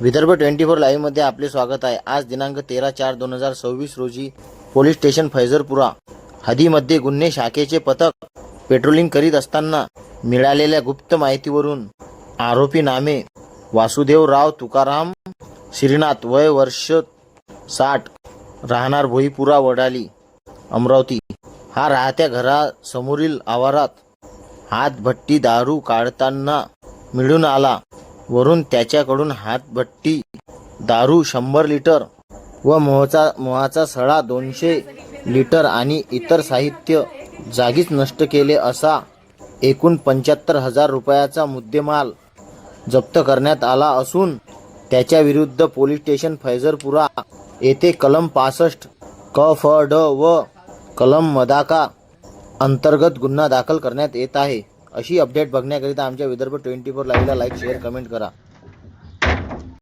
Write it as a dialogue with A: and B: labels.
A: विदर्भ 24 लाईव्हमध्ये आपले स्वागत आहे। आज दिनांक 13/4/2026 रोजी पोलीस स्टेशन फैजरपुरा हद्दीमध्ये गुन्हे शाखेचे पथक पेट्रोलिंग करीत असताना मिळालेल्या गुप्त माहितीवरून आरोपी नामे वासुदेवराव तुकाराम श्रीनाथ वय वर्ष 60 राहणार भोईपुरा वडाली अमरावती हा राहत्या घरासमोरील आवारात हातभट्टी दारू काढताना मिळून आला। वरून त्याच्याकडून हातभट्टी दारू 100 लिटर व मोहाचा सडा 200 लिटर आणि इतर साहित्य जागीच नष्ट केले असा एकूण 75,000 रुपयाचा मुद्देमाल जप्त करण्यात आला असून त्याच्या विरुद्ध पोलीस स्टेशन फैजरपुरा येथे कलम 65 क.फ.ड. व कलम मदाका अंतर्गत गुन्हा दाखल करण्यात येत आहे। अशी अपडेट बघण्याकरिता आमच्या विदर्भ 24 लाईव्हला लाईक शेअर कमेंट करा।